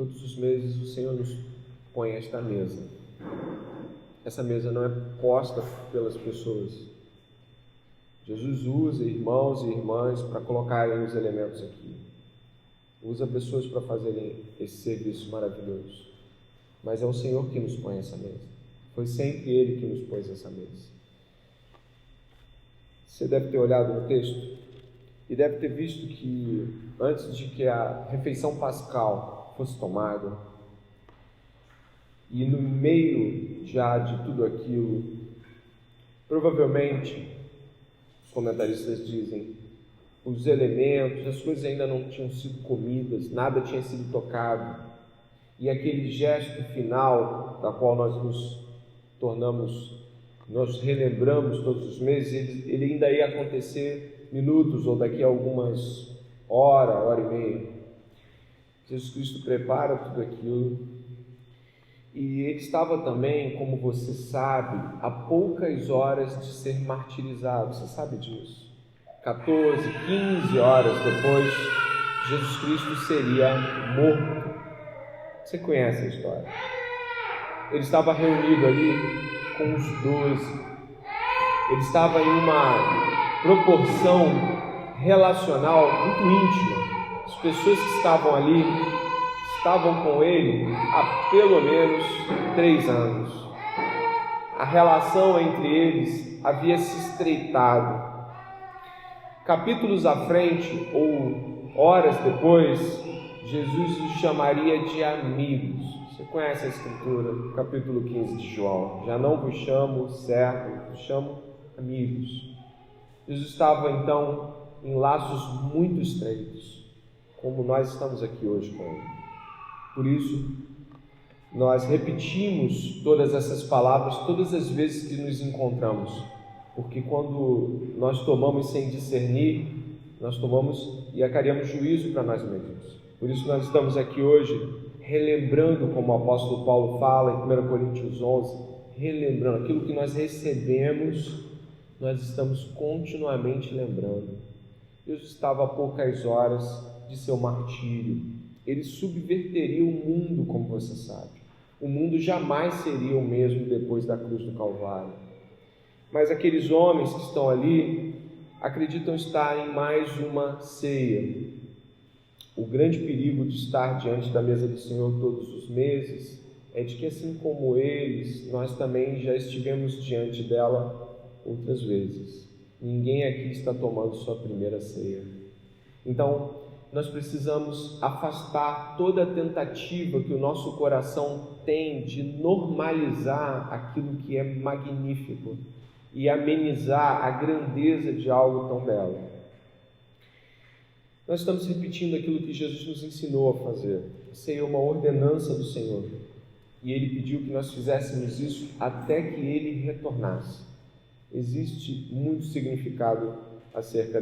Todos os meses o Senhor nos põe esta mesa. Essa mesa não é posta pelas pessoas. Jesus usa irmãos e irmãs para colocarem os elementos aqui. Usa pessoas para fazerem esse serviço maravilhoso. Mas é o Senhor que nos põe essa mesa. Foi sempre Ele que nos pôs essa mesa. Você deve ter olhado no texto e deve ter visto que antes de que a refeição pascal fosse tomada, e no meio já de tudo aquilo, provavelmente, os comentaristas dizem, os elementos, as coisas ainda não tinham sido comidas, nada tinha sido tocado, e aquele gesto final, da qual nós relembramos todos os meses, ele ainda ia acontecer minutos ou daqui a algumas hora e meia. Jesus Cristo prepara tudo aquilo e ele estava também, como você sabe, a poucas horas de ser martirizado. Você sabe disso? 14, 15 horas depois, Jesus Cristo seria morto. Você conhece a história? Ele estava reunido ali com os 12. Ele estava em uma proporção relacional muito íntima. As pessoas que estavam ali estavam com ele há pelo menos 3 anos. A relação entre eles havia se estreitado. Capítulos à frente, ou horas depois, Jesus os chamaria de amigos. Você conhece a Escritura, capítulo 15 de João. Já não vos chamo servos, vos chamo amigos. Jesus estava então em laços muito estreitos, como nós estamos aqui hoje com ele. Por isso, nós repetimos todas essas palavras todas as vezes que nos encontramos, porque quando nós tomamos sem discernir, nós tomamos e acarreamos juízo para nós mesmos. Por isso nós estamos aqui hoje relembrando, como o apóstolo Paulo fala em 1 Coríntios 11, relembrando aquilo que nós recebemos, nós estamos continuamente lembrando. Jesus estava a poucas horas de seu martírio. Ele subverteria o mundo, como você sabe. O mundo jamais seria o mesmo depois da cruz do Calvário. Mas aqueles homens que estão ali acreditam estar em mais uma ceia. O grande perigo de estar diante da mesa do Senhor todos os meses é de que, assim como eles, nós também já estivemos diante dela outras vezes. Ninguém aqui está tomando sua primeira ceia. Então, nós precisamos afastar toda a tentativa que o nosso coração tem de normalizar aquilo que é magnífico e amenizar a grandeza de algo tão belo. Nós estamos repetindo aquilo que Jesus nos ensinou a fazer. A ceia é uma ordenança do Senhor. E Ele pediu que nós fizéssemos isso até que Ele retornasse. Existe muito significado acerca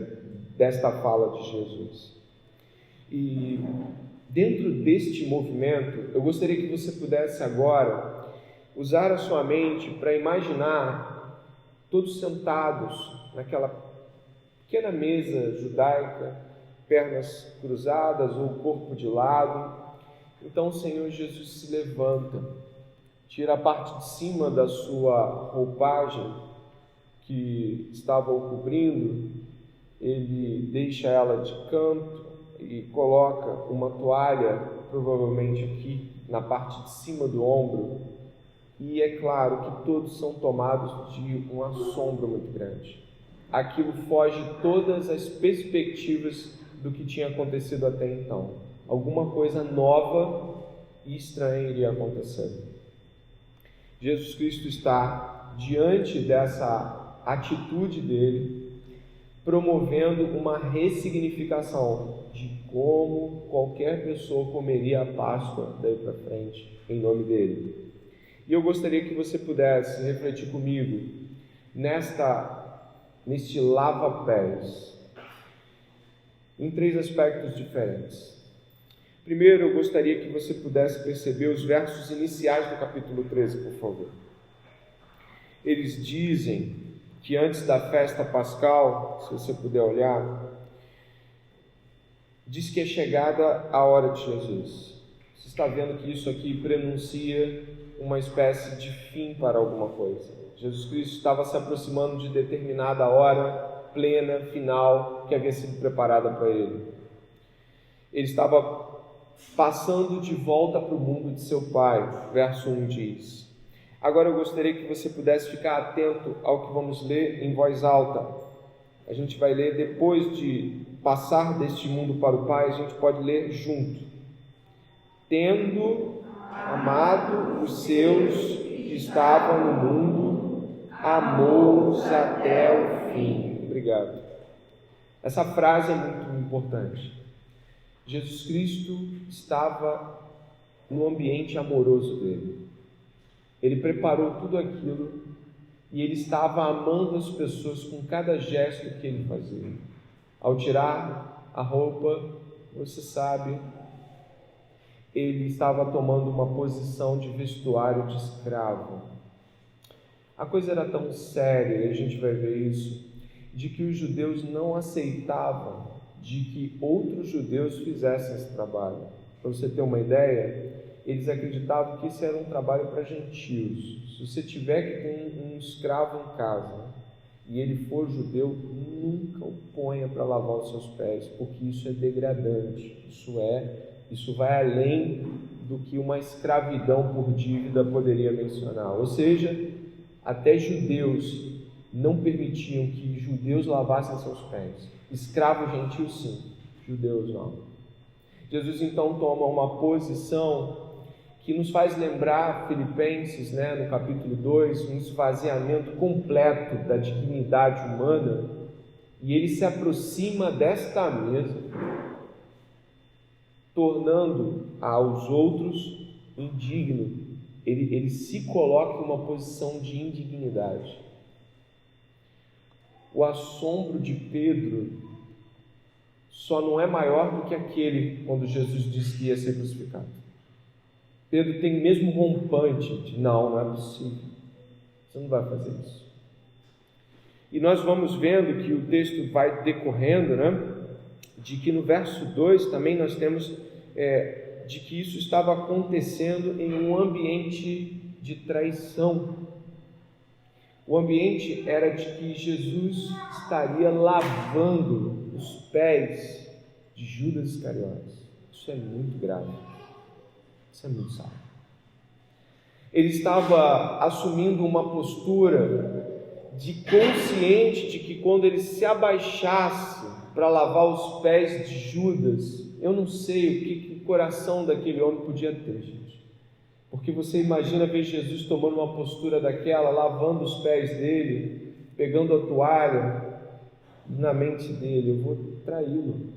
desta fala de Jesus. E dentro deste movimento, eu gostaria que você pudesse agora usar a sua mente para imaginar todos sentados naquela pequena mesa judaica, pernas cruzadas ou corpo de lado. Então o Senhor Jesus se levanta, tira a parte de cima da sua roupagem que estava o cobrindo, ele deixa ela de canto e coloca uma toalha, provavelmente aqui na parte de cima do ombro, e é claro que todos são tomados de um assombro muito grande. Aquilo foge todas as perspectivas do que tinha acontecido até então. Alguma coisa nova e estranha iria acontecer. Jesus Cristo está diante dessa atitude dele, promovendo uma ressignificação de como qualquer pessoa comeria a Páscoa daí para frente, em nome dele. E eu gostaria que você pudesse refletir comigo neste lava-pés, em 3 aspectos diferentes. Primeiro, eu gostaria que você pudesse perceber os versos iniciais do capítulo 13, por favor. Eles dizem que antes da festa pascal, se você puder olhar, diz que é chegada a hora de Jesus. Você está vendo que isso aqui prenuncia uma espécie de fim para alguma coisa. Jesus Cristo estava se aproximando de determinada hora plena, final, que havia sido preparada para ele. Ele estava passando de volta para o mundo de seu Pai. Verso 1 diz: agora eu gostaria que você pudesse ficar atento ao que vamos ler em voz alta. A gente vai ler depois de passar deste mundo para o Pai, a gente pode ler junto. Tendo amado os seus que estavam no mundo, amou-os até o fim. Obrigado. Essa frase é muito importante. Jesus Cristo estava no ambiente amoroso dele. Ele preparou tudo aquilo e ele estava amando as pessoas com cada gesto que ele fazia. Ao tirar a roupa, você sabe, ele estava tomando uma posição de vestuário de escravo. A coisa era tão séria, e a gente vai ver isso, de que os judeus não aceitavam de que outros judeus fizessem esse trabalho. Para você ter uma ideia, eles acreditavam que isso era um trabalho para gentios. Se você tiver que ter um escravo em casa e ele for judeu, nunca o ponha para lavar os seus pés, porque isso é degradante, isso vai além do que uma escravidão por dívida poderia mencionar. Ou seja, até judeus não permitiam que judeus lavassem seus pés. Escravos gentios sim, judeus não. Jesus então toma uma posição que nos faz lembrar Filipenses, no capítulo 2, um esvaziamento completo da dignidade humana, e ele se aproxima desta mesa, tornando aos outros indigno. Ele se coloca em uma posição de indignidade. O assombro de Pedro só não é maior do que aquele quando Jesus disse que ia ser crucificado. Pedro tem mesmo rompante de não é possível, você não vai fazer isso. E nós vamos vendo que o texto vai decorrendo, de que no verso 2 também nós temos de que isso estava acontecendo em um ambiente de traição. O ambiente era de que Jesus estaria lavando os pés de Judas Iscariotes. Isso é muito grave. Isso é muito sábio. Ele estava assumindo uma postura de consciente de que quando ele se abaixasse para lavar os pés de Judas, eu não sei o que o coração daquele homem podia ter, gente. Porque você imagina ver Jesus tomando uma postura daquela, lavando os pés dele, pegando a toalha, na mente dele, eu vou traí-lo.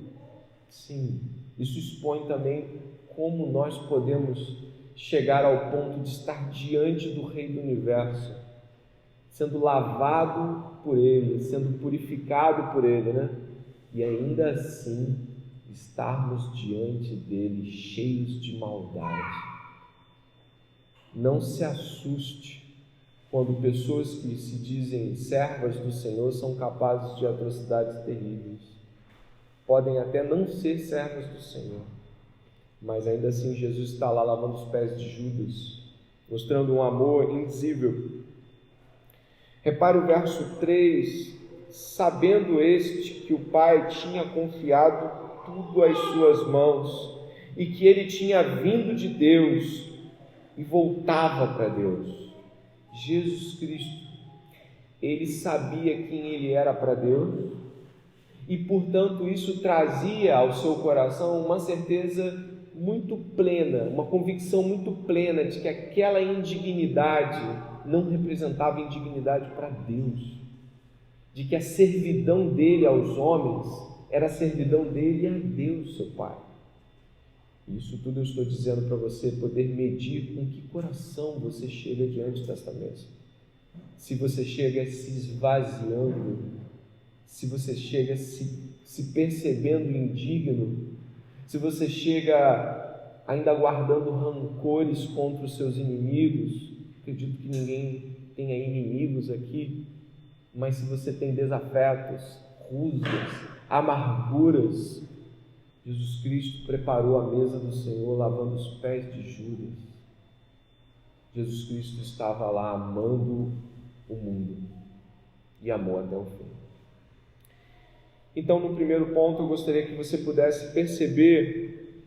Sim, isso expõe também como nós podemos chegar ao ponto de estar diante do Rei do Universo, sendo lavado por Ele, sendo purificado por Ele, E ainda assim estarmos diante dele cheios de maldade. Não se assuste quando pessoas que se dizem servas do Senhor são capazes de atrocidades terríveis. Podem até não ser servas do Senhor, mas ainda assim Jesus está lá lavando os pés de Judas, mostrando um amor indizível. Repare o verso 3, sabendo este que o Pai tinha confiado tudo às suas mãos e que ele tinha vindo de Deus e voltava para Deus. Jesus Cristo, ele sabia quem ele era para Deus e, portanto, isso trazia ao seu coração uma certeza muito plena, uma convicção muito plena de que aquela indignidade não representava indignidade para Deus, de que a servidão dele aos homens era a servidão dele a Deus, seu Pai. Isso tudo eu estou dizendo para você poder medir com que coração você chega diante desta mesa. Se você chega se esvaziando, se você chega se percebendo indigno, se você chega ainda guardando rancores contra os seus inimigos. Acredito que ninguém tenha inimigos aqui, mas se você tem desafetos, rusgas, amarguras, Jesus Cristo preparou a mesa do Senhor lavando os pés de Judas. Jesus Cristo estava lá amando o mundo e amou até o fim. Então, no primeiro ponto, eu gostaria que você pudesse perceber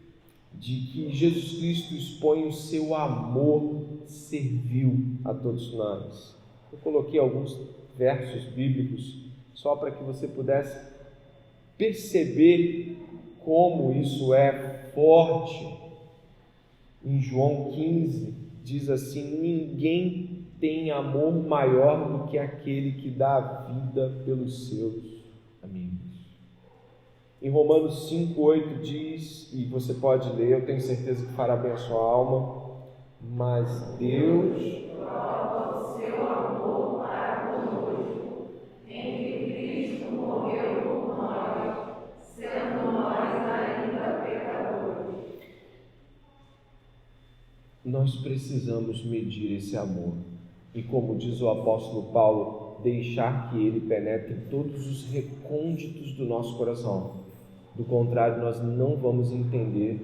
de que Jesus Cristo expõe o seu amor servil a todos nós. Eu coloquei alguns versos bíblicos só para que você pudesse perceber como isso é forte. Em João 15 diz assim: ninguém tem amor maior do que aquele que dá a vida pelos seus amigos. Em Romanos 5,8 diz, e você pode ler, eu tenho certeza que fará bem a sua alma, mas Deus prova o seu amor para conosco, em que Cristo morreu por nós, sendo nós ainda pecadores. Nós precisamos medir esse amor e, como diz o apóstolo Paulo, deixar que ele penetre em todos os recônditos do nosso coração. Do contrário, nós não vamos entender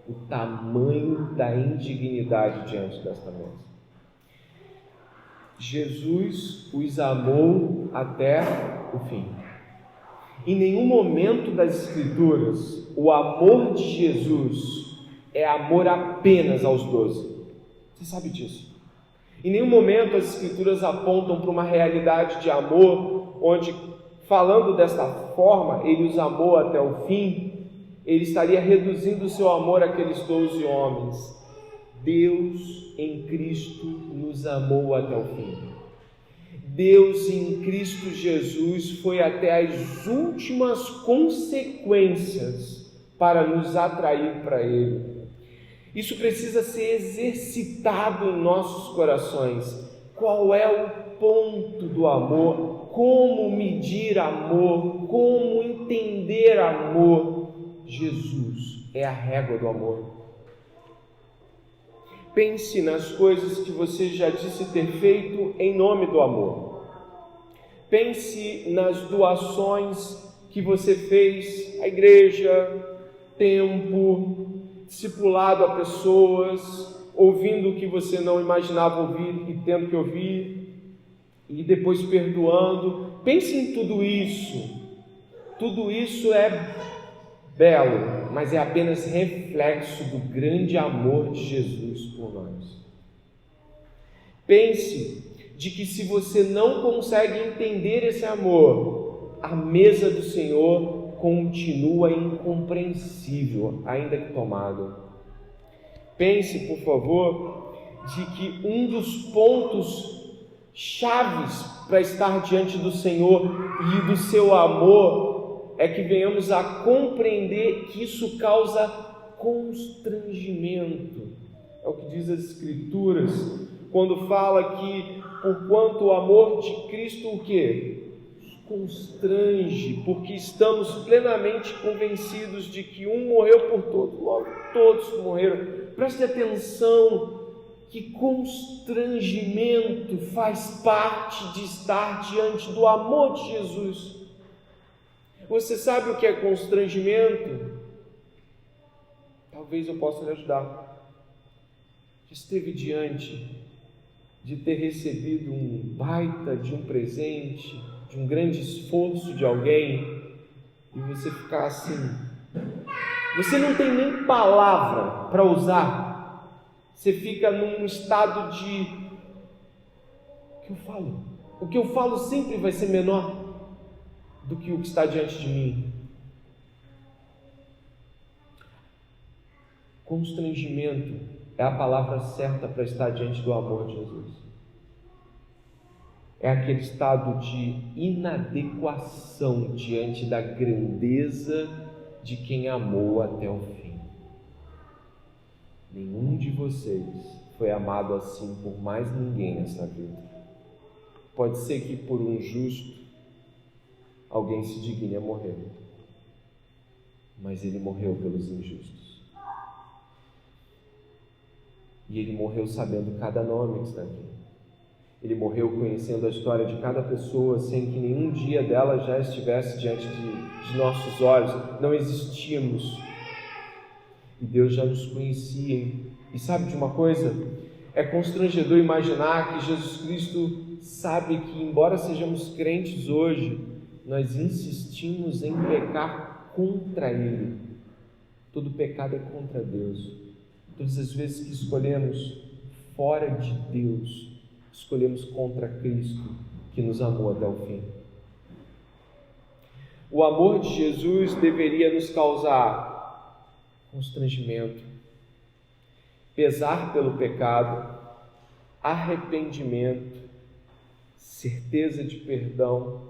o tamanho da indignidade diante desta mesa. Jesus os amou até o fim. Em nenhum momento das Escrituras, o amor de Jesus é amor apenas aos 12. Você sabe disso? Em nenhum momento as Escrituras apontam para uma realidade de amor onde, falando desta forma, ele os amou até o fim, ele estaria reduzindo o seu amor àqueles 12 homens. Deus em Cristo nos amou até o fim. Deus em Cristo Jesus foi até as últimas consequências para nos atrair para Ele. Isso precisa ser exercitado em nossos corações. Qual é o ponto do amor? Como medir amor? Como entender amor? Jesus é a régua do amor. Pense nas coisas que você já disse ter feito em nome do amor. Pense nas doações que você fez à igreja, tempo, discipulado a pessoas, ouvindo o que você não imaginava ouvir e tendo que ouvir, e depois perdoando. Pense em tudo isso. Tudo isso é belo, mas é apenas reflexo do grande amor de Jesus por nós. Pense de que se você não consegue entender esse amor, a mesa do Senhor continua incompreensível, ainda que tomada. Pense, por favor, de que um dos pontos chaves para estar diante do Senhor e do seu amor é que venhamos a compreender que isso causa constrangimento. É o que diz as Escrituras, quando fala que, porquanto o amor de Cristo, o quê? Constrange, porque estamos plenamente convencidos de que um morreu por todos, logo todos morreram. Preste atenção, que constrangimento faz parte de estar diante do amor de Jesus. Você sabe o que é constrangimento? Talvez eu possa lhe ajudar. Já esteve diante de ter recebido um baita de um presente, de um grande esforço de alguém, e você ficar assim, você não tem nem palavra para usar, você fica num estado de, o que eu falo sempre vai ser menor do que o que está diante de mim. Constrangimento é a palavra certa para estar diante do amor de Jesus. É aquele estado de inadequação diante da grandeza de quem amou até o fim. Nenhum de vocês foi amado assim por mais ninguém nessa vida. Pode ser que por um justo alguém se digne a morrer, mas ele morreu pelos injustos. E ele morreu sabendo cada nome que está aqui. Ele morreu conhecendo a história de cada pessoa, sem que nenhum dia dela já estivesse diante de nossos olhos. Não existíamos. E Deus já nos conhecia. E sabe de uma coisa? É constrangedor imaginar que Jesus Cristo sabe que, embora sejamos crentes hoje, nós insistimos em pecar contra Ele. Todo pecado é contra Deus. Todas as vezes que escolhemos fora de Deus, escolhemos contra Cristo, que nos amou até o fim. O amor de Jesus deveria nos causar constrangimento, pesar pelo pecado, arrependimento, certeza de perdão,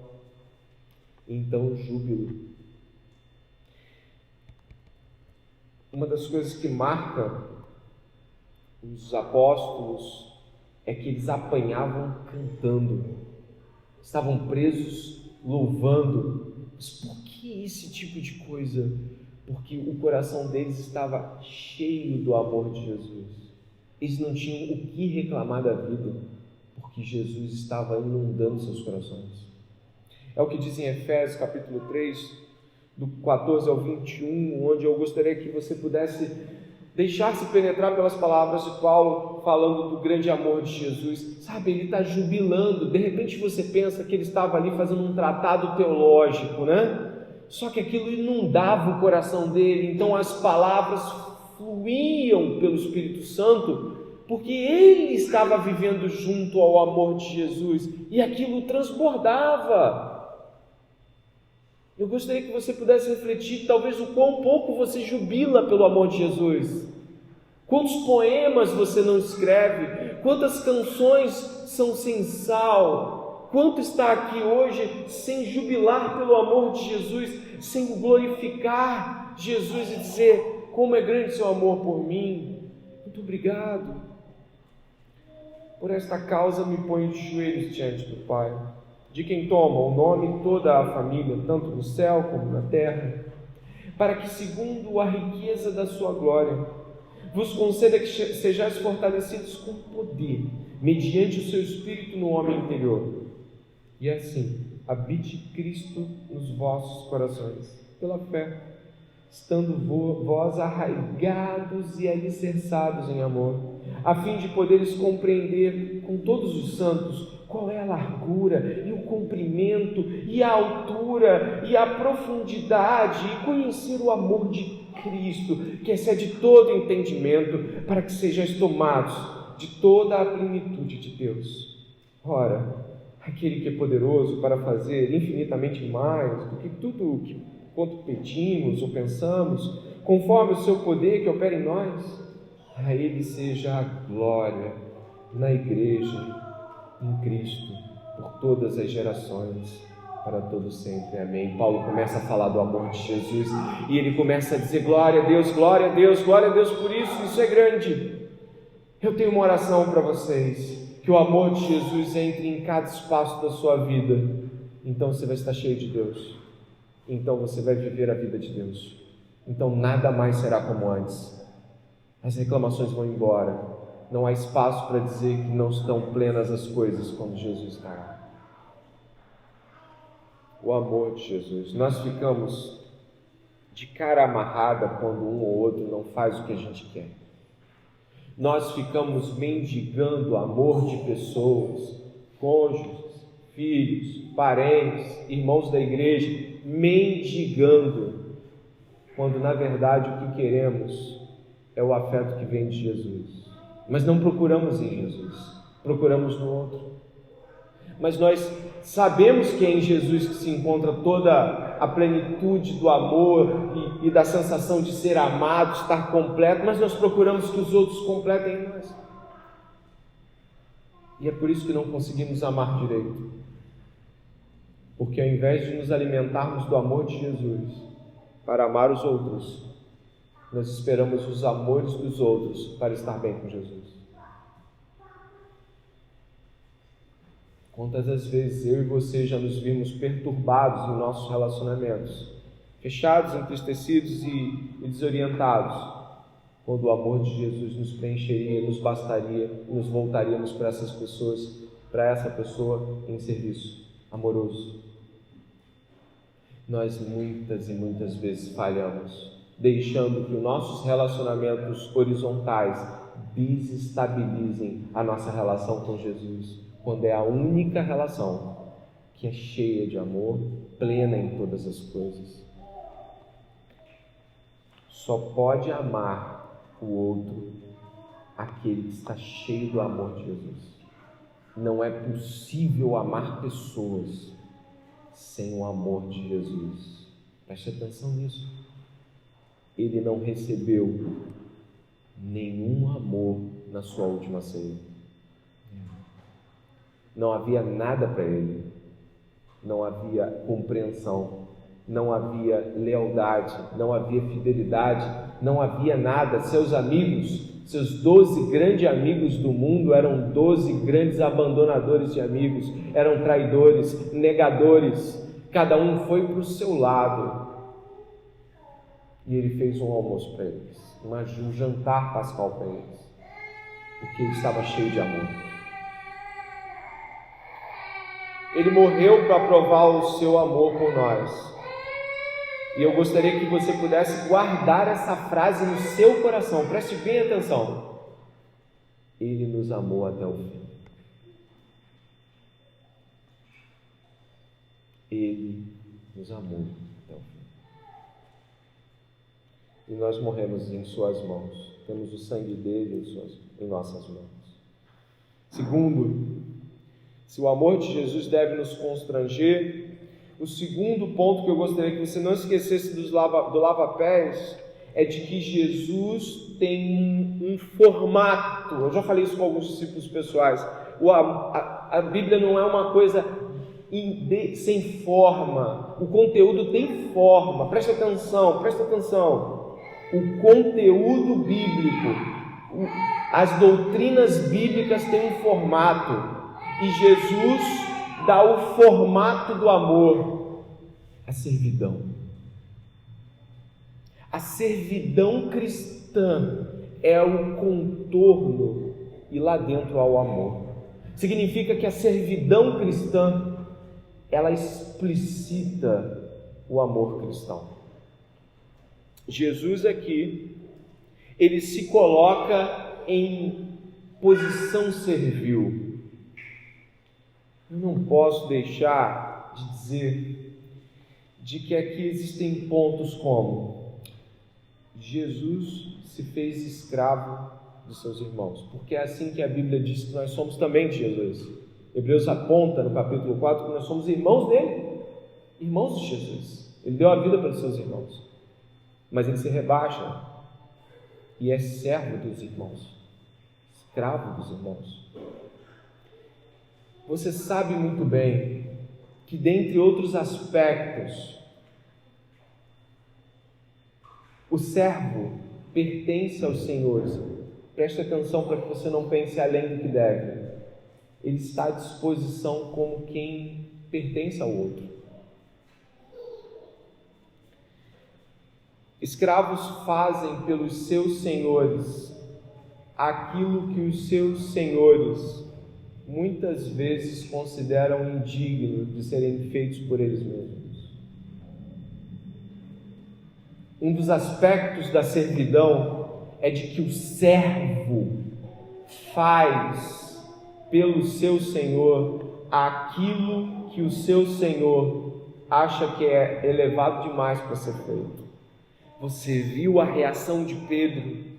e então júbilo. Uma das coisas que marca os apóstolos é que eles apanhavam cantando, estavam presos louvando. Mas por que esse tipo de coisa? Porque o coração deles estava cheio do amor de Jesus. Eles não tinham o que reclamar da vida, porque Jesus estava inundando seus corações. É o que diz em Efésios capítulo 3, do 14 ao 21, onde eu gostaria que você pudesse deixar-se penetrar pelas palavras de Paulo, falando do grande amor de Jesus. Sabe, ele está jubilando. De repente você pensa que ele estava ali fazendo um tratado teológico, né? Só que aquilo inundava o coração dele, então as palavras fluíam pelo Espírito Santo, porque ele estava vivendo junto ao amor de Jesus, e aquilo transbordava. Eu gostaria que você pudesse refletir, talvez, o quão pouco você jubila pelo amor de Jesus. Quantos poemas você não escreve? Quantas canções são sem sal? Quanto está aqui hoje sem jubilar pelo amor de Jesus, sem glorificar Jesus e dizer: como é grande seu amor por mim? Muito obrigado. Por esta causa me ponho de joelhos diante do Pai, de quem toma o nome toda a família, tanto no céu como na terra, para que, segundo a riqueza da sua glória, vos conceda que sejais fortalecidos com poder, mediante o seu Espírito no homem interior, e assim habite Cristo nos vossos corações, pela fé, estando vós arraigados e alicerçados em amor, a fim de poderes compreender com todos os santos qual é a largura e o comprimento e a altura e a profundidade, e conhecer o amor de Cristo, que excede todo entendimento, para que sejais tomados de toda a plenitude de Deus. Ora, aquele que é poderoso para fazer infinitamente mais do que tudo quanto pedimos ou pensamos, conforme o seu poder que opera em nós, a Ele seja a glória na Igreja, em Cristo, por todas as gerações, para todo sempre. Amém. Paulo começa a falar do amor de Jesus, e ele começa a dizer: glória a Deus, glória a Deus, glória a Deus por isso é grande. Eu tenho uma oração para vocês, que o amor de Jesus entre em cada espaço da sua vida, então você vai estar cheio de Deus, então você vai viver a vida de Deus, então nada mais será como antes, as reclamações vão embora, não há espaço para dizer que não estão plenas as coisas quando Jesus está. O amor de Jesus. Nós ficamos de cara amarrada quando um ou outro não faz o que a gente quer. Nós ficamos mendigando amor de pessoas, cônjuges, filhos, parentes, irmãos da igreja, mendigando, quando na verdade o que queremos é o afeto que vem de Jesus. Mas não procuramos em Jesus, procuramos no outro. Mas nós sabemos que é em Jesus que se encontra toda a plenitude do amor e da sensação de ser amado, estar completo, mas nós procuramos que os outros completem em nós. E é por isso que não conseguimos amar direito. Porque ao invés de nos alimentarmos do amor de Jesus para amar os outros, nós esperamos os amores dos outros para estar bem com Jesus. Quantas das vezes eu e você já nos vimos perturbados em nossos relacionamentos, fechados, entristecidos e desorientados, quando o amor de Jesus nos preencheria, nos bastaria, nos voltaríamos para essas pessoas para essa pessoa em serviço amoroso. Nós muitas e muitas vezes falhamos, deixando que os nossos relacionamentos horizontais desestabilizem a nossa relação com Jesus, quando é a única relação que é cheia de amor, plena em todas as coisas. Só pode amar o outro aquele que está cheio do amor de Jesus. Não é possível amar pessoas sem o amor de Jesus. Preste atenção nisso. Ele não recebeu nenhum amor na sua última ceia. Não havia nada para ele. Não havia compreensão. Não havia lealdade. Não havia fidelidade. Não havia nada. Seus amigos, seus 12 grandes amigos do mundo eram 12 grandes abandonadores de amigos, eram traidores, negadores, cada um foi para o seu lado. E ele fez um almoço para eles, um jantar pascal para eles, porque ele estava cheio de amor. Ele morreu para provar o seu amor por nós. E eu gostaria que você pudesse guardar essa frase no seu coração. Preste bem atenção. Ele nos amou até o fim. Ele nos amou até o fim. E nós morremos em suas mãos. Temos o sangue dele em nossas mãos. Segundo, se o amor de Jesus deve nos constranger, o segundo ponto que eu gostaria que você não esquecesse do lava-pés é de que Jesus tem um formato. Eu já falei isso com alguns discípulos pessoais. A Bíblia não é uma coisa sem forma. O conteúdo tem forma. Presta atenção. O conteúdo bíblico, as doutrinas bíblicas têm um formato. E Jesus dá o formato do amor, a servidão. A servidão cristã é o contorno e lá dentro há o amor. Significa que a servidão cristã, ela explicita o amor cristão. Jesus aqui, ele se coloca em posição servil. Eu não posso deixar de dizer de que aqui existem pontos como Jesus se fez escravo dos seus irmãos, porque é assim que a Bíblia diz que nós somos também de Jesus. Hebreus aponta no capítulo 4 que nós somos irmãos dele, irmãos de Jesus. Ele deu a vida para os seus irmãos, mas ele se rebaixa e é servo dos irmãos, escravo dos irmãos. Você sabe muito bem que, dentre outros aspectos, o servo pertence aos senhores. Preste atenção para que você não pense além do que deve. Ele está à disposição como quem pertence ao outro. Escravos fazem pelos seus senhores aquilo que os seus senhores muitas vezes consideram indigno de serem feitos por eles mesmos. Um dos aspectos da servidão é de que o servo faz pelo seu senhor aquilo que o seu senhor acha que é elevado demais para ser feito. Você viu a reação de Pedro?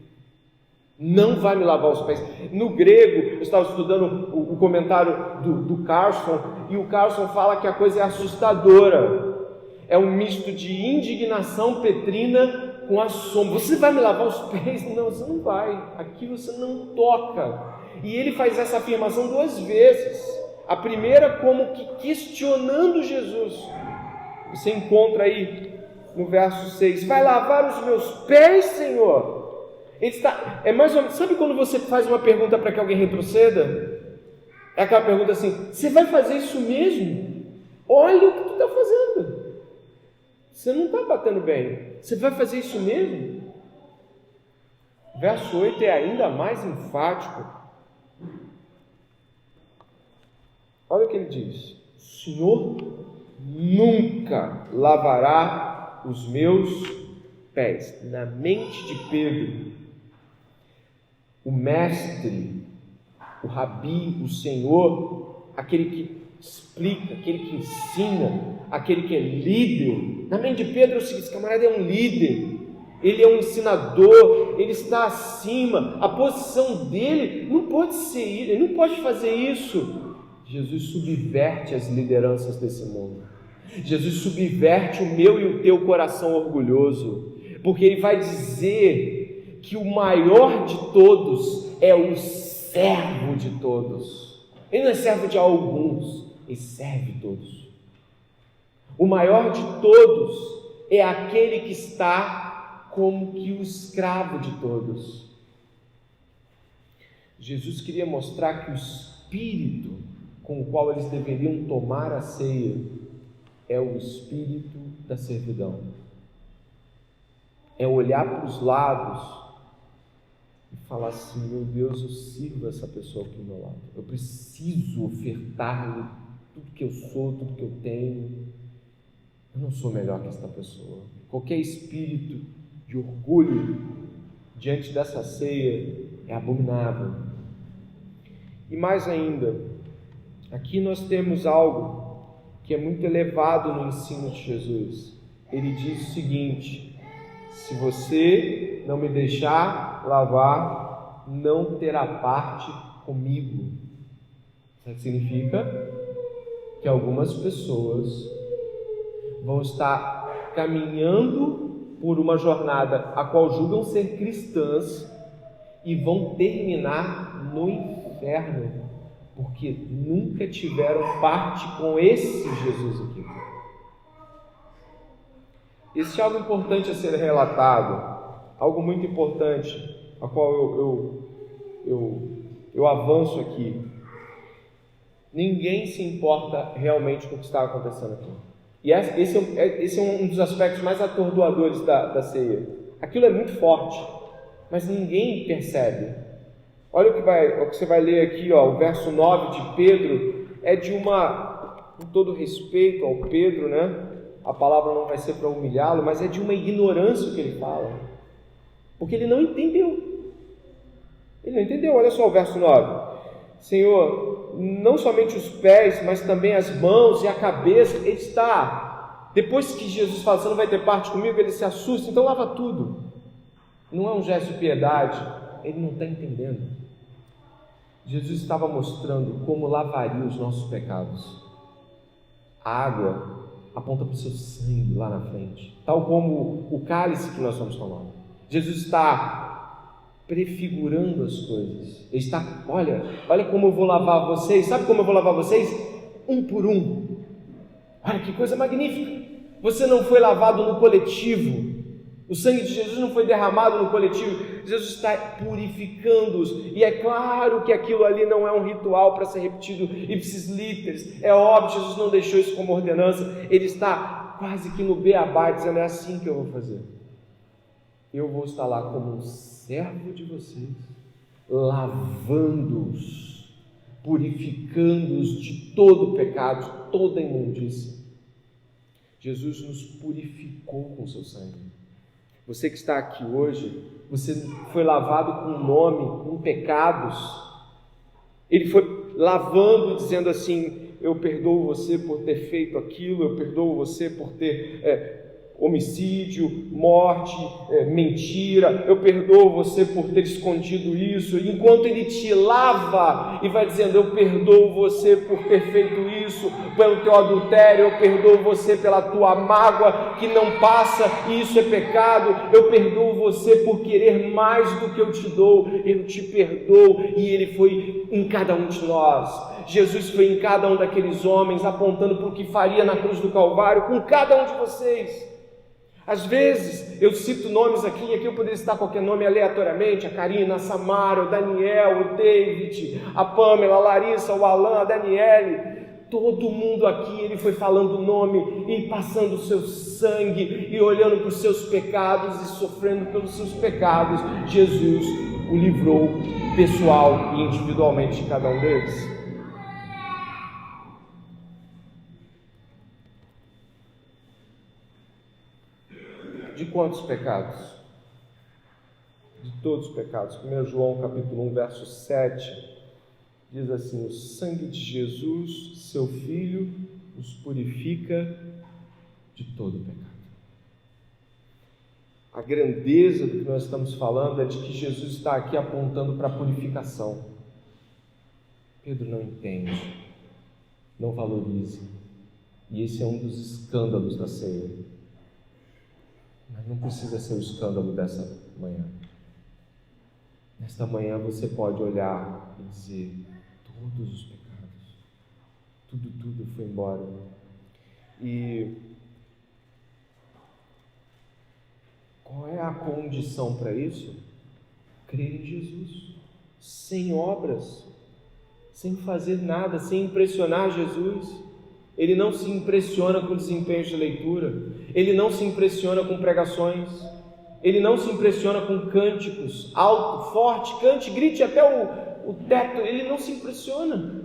Não vai me lavar os pés. No grego, eu estava estudando o comentário do Carlson, e o Carlson fala que a coisa é assustadora. É um misto de indignação petrina com assombro. Você vai me lavar os pés? Não, você não vai. Aqui você não toca. E ele faz essa afirmação duas vezes. A primeira como que questionando Jesus. Você encontra aí no verso 6. Vai lavar os meus pés, Senhor? Ele está, é mais ou menos, sabe quando você faz uma pergunta para que alguém retroceda? É aquela pergunta assim: você vai fazer isso mesmo? Olha o que tu está fazendo. Você não está batendo bem. Você vai fazer isso mesmo? Verso 8 é ainda mais enfático. Olha o que ele diz: o Senhor nunca lavará os meus pés. Na mente de Pedro, o mestre, o rabi, o Senhor, aquele que explica, aquele que ensina, aquele que é líder, na mente de Pedro é o seguinte: esse camarada é um líder, ele é um ensinador, ele está acima, a posição dele não pode ser, ele não pode fazer isso. Jesus subverte as lideranças desse mundo. Jesus subverte o meu e o teu coração orgulhoso, porque ele vai dizer que o maior de todos é o servo de todos. Ele não é servo de alguns, ele serve todos. O maior de todos é aquele que está como que o escravo de todos. Jesus queria mostrar que o espírito com o qual eles deveriam tomar a ceia é o espírito da servidão. É olhar para os lados e falar assim: meu Deus, eu sirvo essa pessoa aqui ao meu lado, eu preciso ofertar-lhe tudo que eu sou, tudo que eu tenho. Eu não sou melhor que esta pessoa. Qualquer espírito de orgulho diante dessa ceia é abominável. E mais ainda, aqui nós temos algo que é muito elevado no ensino de Jesus. Ele diz o seguinte: se você não me deixar lavar, não terá parte comigo. Sabe o que significa? Que algumas pessoas vão estar caminhando por uma jornada a qual julgam ser cristãs e vão terminar no inferno, porque nunca tiveram parte com esse Jesus aqui. Existe algo importante a ser relatado, algo muito importante, a qual eu avanço aqui. Ninguém se importa realmente com o que está acontecendo aqui. E esse é um dos aspectos mais atordoadores da ceia. Aquilo é muito forte, mas ninguém percebe. Olha o que você vai ler aqui, ó, o verso 9 de Pedro, é de com todo respeito ao Pedro, né? A palavra não vai ser para humilhá-lo, mas é de uma ignorância que ele fala, porque ele não entendeu. Ele não entendeu. Olha só o verso 9: Senhor, não somente os pés, mas também as mãos e a cabeça. Ele está, depois que Jesus fala: você não vai ter parte comigo, ele se assusta, então lava tudo. Não é um gesto de piedade, ele não está entendendo. Jesus estava mostrando como lavaria os nossos pecados. A água aponta para o seu sangue lá na frente, tal como o cálice que nós vamos tomar. Jesus está prefigurando as coisas. Ele está: olha como eu vou lavar vocês. Sabe como eu vou lavar vocês? Um por um. Olha que coisa magnífica. Você não foi lavado no coletivo. O sangue de Jesus não foi derramado no coletivo. Jesus está purificando-os. E é claro que aquilo ali não é um ritual para ser repetido ipsis literis. É óbvio, Jesus não deixou isso como ordenança. Ele está quase que no beabá, dizendo: é assim que eu vou fazer. Eu vou estar lá como um servo de vocês, lavando-os, purificando-os de todo pecado, de toda imundícia. Jesus nos purificou com o seu sangue. Você que está aqui hoje, você foi lavado com nome, com pecados. Ele foi lavando, dizendo assim: eu perdoo você por ter feito aquilo, eu perdoo você por ter homicídio, morte, mentira, eu perdoo você por ter escondido isso. E enquanto ele te lava e vai dizendo: eu perdoo você por ter feito isso, pelo teu adultério, eu perdoo você pela tua mágoa que não passa e isso é pecado, eu perdoo você por querer mais do que eu te dou, eu te perdoo. E ele foi em cada um de nós. Jesus foi em cada um daqueles homens, apontando para o que faria na cruz do Calvário com cada um de vocês. Às vezes eu cito nomes aqui, e aqui eu poderia citar qualquer nome aleatoriamente: a Karina, a Samara, o Daniel, o David, a Pamela, a Larissa, o Alan, a Daniele. Todo mundo aqui, ele foi falando o nome e passando o seu sangue e olhando para os seus pecados e sofrendo pelos seus pecados. Jesus o livrou pessoal e individualmente de cada um deles. de quantos pecados? De todos os pecados. 1 João capítulo 1, verso 7, diz assim: o sangue de Jesus, seu Filho, nos purifica de todo pecado. A grandeza do que nós estamos falando é de que Jesus está aqui apontando para a purificação. Pedro não entende, não valoriza, e esse é um dos escândalos da ceia. Mas não precisa ser o escândalo dessa manhã. Nesta manhã você pode olhar e dizer: todos os pecados, tudo foi embora. E qual é a condição para isso? Crer em Jesus, sem obras, sem fazer nada, sem impressionar Jesus. Ele não se impressiona com desempenhos de leitura, ele não se impressiona com pregações, ele não se impressiona com cânticos alto, forte, cante, grite até o teto, ele não se impressiona.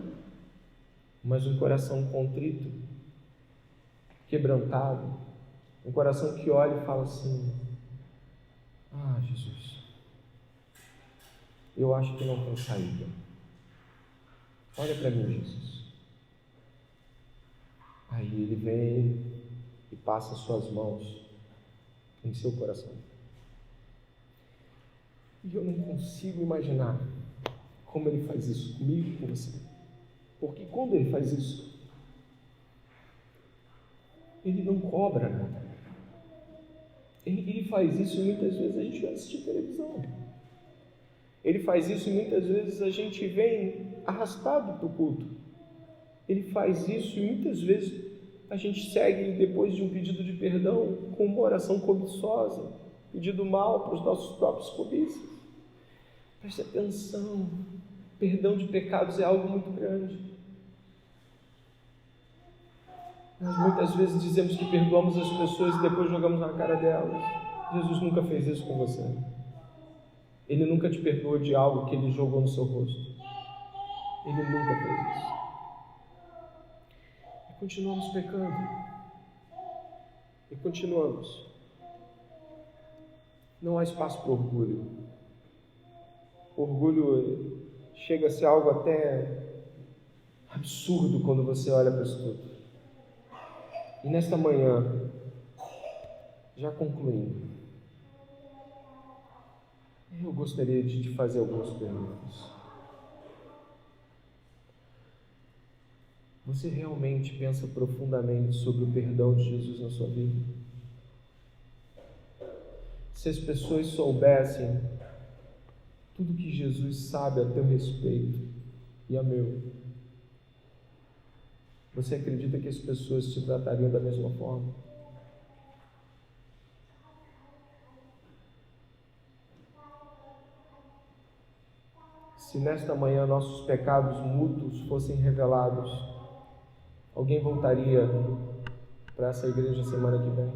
Mas um coração contrito, quebrantado, um coração que olha e fala assim: ah, Jesus, eu acho que não tem saída. Olha para mim, Jesus. Aí ele vem e passa suas mãos em seu coração. E eu não consigo imaginar como ele faz isso comigo e com você. Porque quando ele faz isso, ele não cobra nada. Ele faz isso e muitas vezes a gente vai assistir televisão. Ele faz isso e muitas vezes a gente vem arrastado para o culto. Ele faz isso e muitas vezes a gente segue depois de um pedido de perdão com uma oração cobiçosa, pedindo mal para os nossos próprios cobiças. Preste atenção, perdão de pecados é algo muito grande. Nós muitas vezes dizemos que perdoamos as pessoas e depois jogamos na cara delas. Jesus nunca fez isso com você. Ele nunca te perdoou de algo que ele jogou no seu rosto. Ele nunca fez isso. E continuamos pecando. E continuamos. Não há espaço para orgulho. Orgulho chega a ser algo até absurdo quando você olha para isso tudo. E nesta manhã, já concluindo, eu gostaria de te fazer algumas perguntas. Você realmente pensa profundamente sobre o perdão de Jesus na sua vida? Se as pessoas soubessem tudo que Jesus sabe a teu respeito e a meu, você acredita que as pessoas te tratariam da mesma forma? Se nesta manhã nossos pecados mútuos fossem revelados, alguém voltaria para essa igreja semana que vem?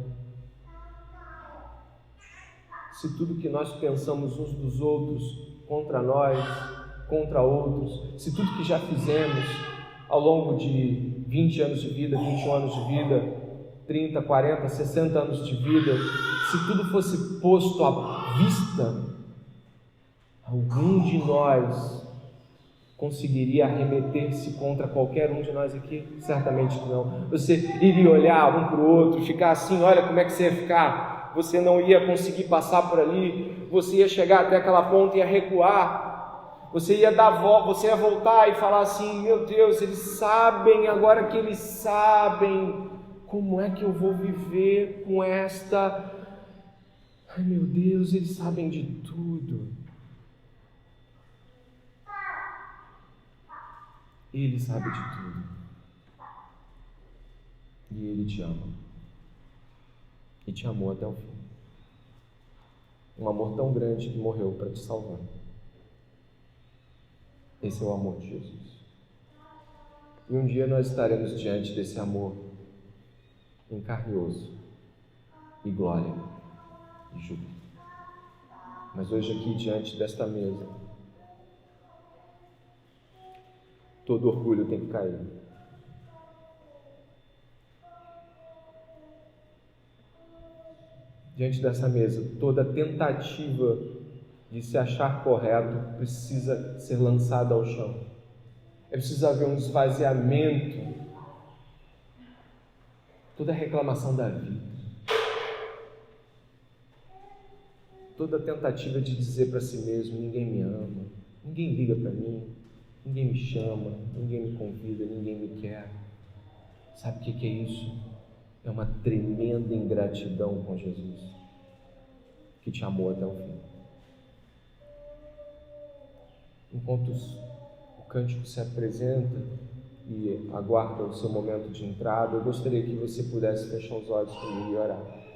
Se tudo que nós pensamos uns dos outros, contra nós, contra outros, se tudo que já fizemos ao longo de 20 anos de vida, 21 anos de vida, 30, 40, 60 anos de vida, se tudo fosse posto à vista, algum de nós conseguiria arremeter-se contra qualquer um de nós aqui? Certamente que não. Você iria olhar um para o outro, ficar assim: olha como é que você ia ficar. Você não ia conseguir passar por ali, você ia chegar até aquela ponta e ia recuar, você ia dar volta, você ia voltar e falar assim: meu Deus, eles sabem, agora que eles sabem, como é que eu vou viver com esta... Ai meu Deus, eles sabem de tudo. Ele sabe de tudo. E Ele te ama. E te amou até o fim. Um amor tão grande que morreu para te salvar. Esse é o amor de Jesus. E um dia nós estaremos diante desse amor em carne e osso, e glória, e júbilo. Mas hoje aqui diante desta mesa, todo orgulho tem que cair. diante dessa mesa, toda tentativa de se achar correto precisa ser lançada ao chão. É preciso haver um esvaziamento, toda reclamação da vida, toda tentativa de dizer para si mesmo: ninguém me ama, ninguém liga para mim, ninguém me chama, ninguém me convida, ninguém me quer. Sabe o que é isso? É uma tremenda ingratidão com Jesus, que te amou até o fim. Enquanto o cântico se apresenta e aguarda o seu momento de entrada, eu gostaria que você pudesse fechar os olhos comigo e orar.